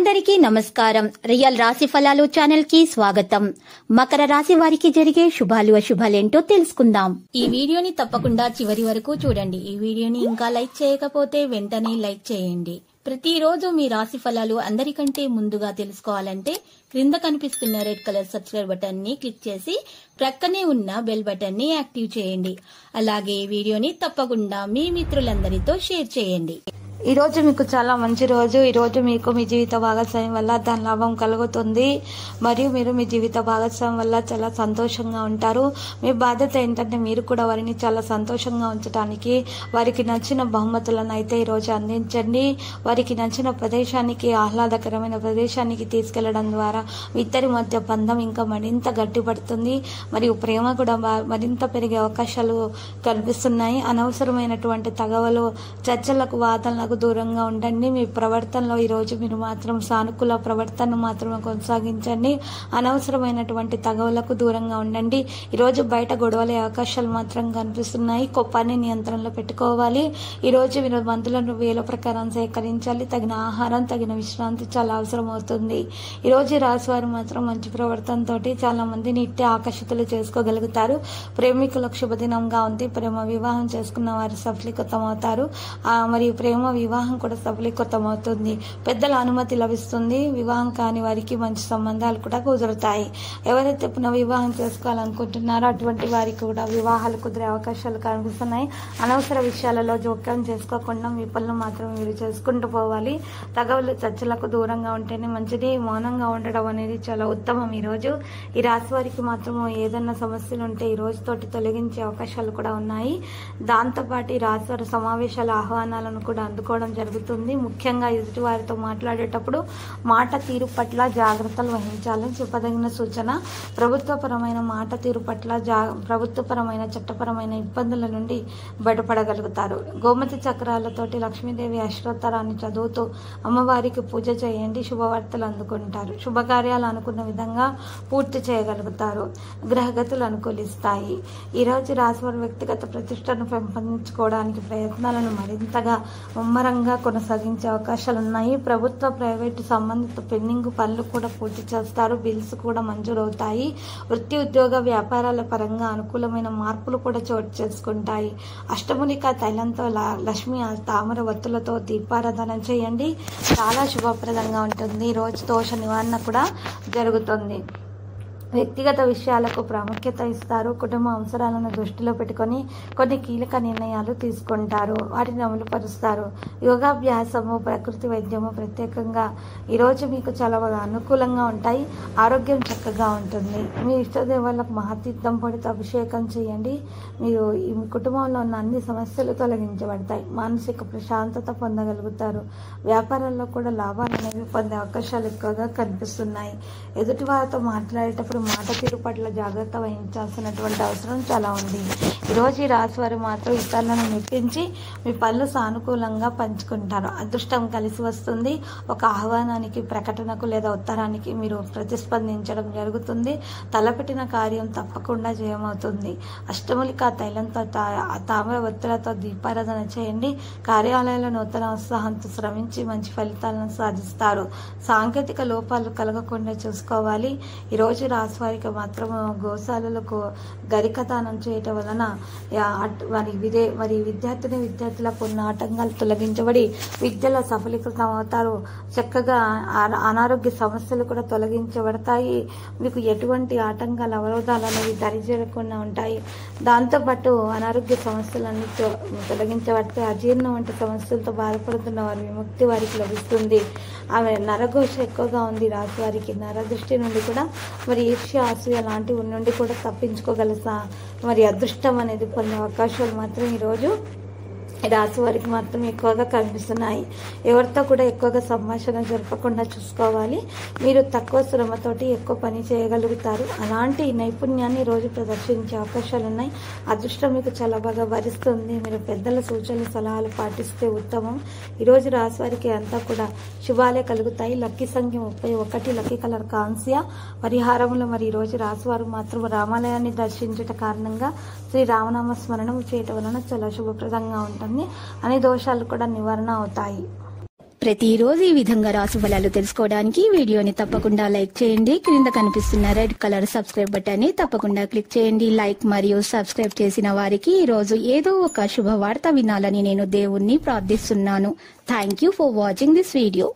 అందరికీ నమస్కారం. రియల్ రాశి ఫలాలు ఛానల్ కి స్వాగతం. మకర రాశి వారికి జరిగే శుభాలు అశుభాలేంటో తెలుసుకుందాం. ఈ వీడియోని తప్పకుండా చివరి వరకు చూడండి. ఈ వీడియోని ఇంకా లైక్ చేయకపోతే వెంటనే లైక్ చేయండి. ప్రతిరోజు మీ రాశి ఫలాలు అందరికంటే ముందుగా తెలుసుకోవాలంటే క్రింద కనిపిస్తున్న రెడ్ కలర్ సబ్స్క్రైబ్ బటన్ ని క్లిక్ చేసి ప్రక్కనే ఉన్న బెల్ బటన్ ని యాక్టివ్ చేయండి. అలాగే ఈ వీడియోని తప్పకుండా మీ మిత్రులందరితో షేర్ చేయండి. ఈ రోజు మీకు చాలా మంచి రోజు. ఈ రోజు మీకు మీ జీవిత భాగస్వామి వల్ల ధన లాభం కలుగుతుంది మరియు మీరు మీ జీవిత భాగస్వామి వల్ల చాలా సంతోషంగా ఉంటారు. మీ బాధ్యత ఏంటంటే మీరు కూడా వారిని చాలా సంతోషంగా ఉంచడానికి వారికి నచ్చిన బహుమతులను అయితే ఈ రోజు అందించండి. వారికి నచ్చిన ప్రదేశానికి, ఆహ్లాదకరమైన ప్రదేశానికి తీసుకెళ్లడం ద్వారా మీ ఇద్దరి మధ్య బంధం ఇంకా మరింత గట్టిపడుతుంది మరియు ప్రేమ కూడా మరింత పెరిగే అవకాశాలు కనిపిస్తున్నాయి. అనవసరమైనటువంటి తగవలు, చర్చలకు, వాదనలకు దూరంగా ఉండండి. మీ ప్రవర్తనలో ఈ రోజు మీరు మాత్రం సానుకూల ప్రవర్తన మాత్రమే కొనసాగించండి. అనవసరమైనటువంటి తగవలకు దూరంగా ఉండండి. ఈ రోజు బయట గొడవలే అవకాశాలు మాత్రం కనిపిస్తున్నాయి. కోపాన్ని నియంత్రణలో పెట్టుకోవాలి. ఈ రోజు మీరు మందులను వేల ప్రకారం సేకరించాలి. తగిన ఆహారం, తగిన విశ్రాంతి చాలా అవసరం అవుతుంది. ఈ రోజు రాశివారు మాత్రం మంచి ప్రవర్తనతో చాలా మందిని ఇట్టే ఆకర్షితులు చేసుకోగలుగుతారు. ప్రేమికులకు శుభదినంగా ఉంది. ప్రేమ వివాహం చేసుకున్న వారు సఫలీకృతం అవుతారు. మరియు ప్రేమ వివాహం కూడా సఫలీకృతం అవుతుంది. పెద్దల అనుమతి లభిస్తుంది. వివాహం కాని వారికి మంచి సంబంధాలు కూడా కుదురుతాయి. ఎవరైతే పునః వివాహం చేసుకోవాలనుకుంటున్నారో అటువంటి వారికి కూడా వివాహాలు కుదిరే అవకాశాలు కనిపిస్తున్నాయి. అనవసర విషయాలలో జోక్యం చేసుకోకుండా మీ పనులు మాత్రం మీరు చేసుకుంటూ పోవాలి. తగవులు, చర్చలకు దూరంగా ఉంటేనే మంచిది. మౌనంగా ఉండడం అనేది చాలా ఉత్తమం. ఈ రోజు ఈ రాశి వారికి మాత్రం ఏదైనా సమస్యలు ఉంటే ఈ రోజుతోటి తొలగించే అవకాశాలు కూడా ఉన్నాయి. దాంతోపాటు ఈ రాశి వారి సమావేశాల ఆహ్వానాలను కూడా అందుకోవడం జరుగుతుంది. ముఖ్యంగా ఎదుటి వారితో మాట్లాడేటప్పుడు మాట తీరు పట్ల జాగ్రత్తలు వహించాలని చెప్పదగిన సూచన. ప్రభుత్వపరమైన మాట తీరు పట్ల ప్రభుత్వపరమైన చట్టపరమైన ఇబ్బందుల నుండి బయటపడగలుగుతారు. గోమతి చక్రాలతోటి లక్ష్మీదేవి అష్టోత్తరాన్ని చదువుతూ అమ్మవారికి పూజ చేయండి. శుభవార్తలు అందుకుంటారు. శుభకార్యాలు అనుకున్న విధంగా పూర్తి చేయగలుగుతారు. గ్రహగతులు అనుకూలిస్తాయి. ఈ రోజు రాశివారి వ్యక్తిగత ప్రతిష్టను పెంపొందించుకోవడానికి ప్రయత్నాలను మరింతగా ముమ్మరంగా కొనసాగించే అవకాశాలు ఉన్నాయి. ప్రభుత్వ, ప్రైవేటు సంబంధిత పెండింగ్ పనులు కూడా పూర్తి చేస్తారు. బిల్స్ కూడా మంజూరవుతాయి. వృత్తి, ఉద్యోగ, వ్యాపారాల పరంగా అనుకూలమైన మార్పులు కూడా చోటు చేసుకుంటాయి. అష్టములిక తైలంతో లక్ష్మి తామర వత్తులతో దీపారాధన చేయండి. చాలా శుభప్రదంగా ఉంటుంది. ఈ రోజు దోష నివారణ కూడా జరుగుతుంది. వ్యక్తిగత విషయాలకు ప్రాముఖ్యత ఇస్తారు. కుటుంబ అవసరాలను దృష్టిలో పెట్టుకొని కొన్ని కీలక నిర్ణయాలు తీసుకుంటారు. వాటిని అమలుపరుస్తారు. యోగాభ్యాసము, ప్రకృతి వైద్యము ప్రత్యేకంగా ఈరోజు మీకు చాలా అనుకూలంగా ఉంటాయి. ఆరోగ్యం చక్కగా ఉంటుంది. మీ ఇష్టదేవాలకు మహాతీర్థం పొడితో అభిషేకం చేయండి. మీరు ఈ కుటుంబంలో ఉన్న అన్ని సమస్యలు తొలగించబడతాయి. మానసిక ప్రశాంతత పొందగలుగుతారు. వ్యాపారాల్లో కూడా లాభాలు అనేవి పొందే అవకాశాలు ఎక్కువగా కనిపిస్తున్నాయి. ఎదుటి వారితో మాట్లాడేటప్పుడు మాట తీరు పట్ల జాగ్రత్త వహించాల్సినటువంటి అవసరం చాలా ఉంది. ఈరోజు ఈ రాశి వారు మాత్రం ఇతరులను మెప్పించి మీ పనులు సానుకూలంగా పంచుకుంటారు. అదృష్టం కలిసి వస్తుంది. ఒక ఆహ్వానానికి, ప్రకటనకు లేదా ఉత్తరానికి మీరు ప్రతిస్పందించడం జరుగుతుంది. తలపెట్టిన కార్యం తప్పకుండా జయమవుతుంది. అష్టములిక తైలంతో తామర ఒత్తులతో దీపారాధన చేయండి. కార్యాలయాల నూతన ఉత్సాహంతో శ్రమించి మంచి ఫలితాలను సాధిస్తారు. సాంకేతిక లోపాలు కలగకుండా చూసుకోవాలి. ఈరోజు రాశివారికి మాత్రం గోశాలలకు గరికదానం చేయటం వలన మరి విద్యార్థులకు ఉన్న ఆటంకాలు తొలగించబడి విద్యలో సఫలీకృతం అవుతారు. చక్కగా అనారోగ్య సమస్యలు కూడా తొలగించబడతాయి. మీకు ఎటువంటి ఆటంకాలు, అవరోధాలు అనేవి దరిచేరకుండా ఉంటాయి. దాంతోపాటు అనారోగ్య సమస్యలన్నీ తొలగించబడితే అజీర్ణం వంటి సమస్యలతో బాధపడుతున్న వారి విముక్తి వారికి లభిస్తుంది. ఆమె నరఘోష ఎక్కువగా ఉంది. రాశి వారికి నరదృష్టి నుండి కూడా మరి ఈర్ష్య, అసూయ లాంటివి నుండి కూడా తప్పించుకోగల మరి అదృష్టం అనేది పొందే అవకాశాలు మాత్రం ఈరోజు రాశి వారికి మాత్రం ఎక్కువగా కనిపిస్తున్నాయి. ఎవరితో కూడా ఎక్కువగా సంభాషణ జరపకుండా చూసుకోవాలి. మీరు తక్కువ శ్రమతోటి ఎక్కువ పని చేయగలుగుతారు. అలాంటి నైపుణ్యాన్ని రోజు ప్రదర్శించే అవకాశాలు ఉన్నాయి. అదృష్టం మీకు చాలా బాగా భరిస్తుంది. మీరు పెద్దల సూచనలు, సలహాలు పాటిస్తే ఉత్తమం. ఈరోజు రాశి వారికి అంతా కూడా శుభాలే కలుగుతాయి. లక్కీ సంఖ్య 31, లక్కీ కలర్ కాంస్య. పరిహారంలో మరి ఈరోజు రాశి వారు మాత్రం రామాలయాన్ని దర్శించట కారణంగా శ్రీ రామనామ స్మరణం చేయటం వలన చాలా శుభప్రదంగా ఉంటుంది. అనే దోషాలు కూడా నివారణ అవుతాయి. ప్రతిరోజు ఈ విధంగా రాశి ఫలాలు తెలుసుకోవడానికి వీడియోని తప్పకుండా లైక్ చేయండి. క్రింద కనిపిస్తున్న రెడ్ కలర్ సబ్స్క్రైబ్ బటన్ ని తప్పకుండా క్లిక్ చేయండి. లైక్ మరియు సబ్స్క్రైబ్ చేసిన వారికి ఈ రోజు ఏదో ఒక శుభవార్త వినాలని నేను దేవుణ్ణి ప్రార్థిస్తున్నాను. Thank you for watching this video.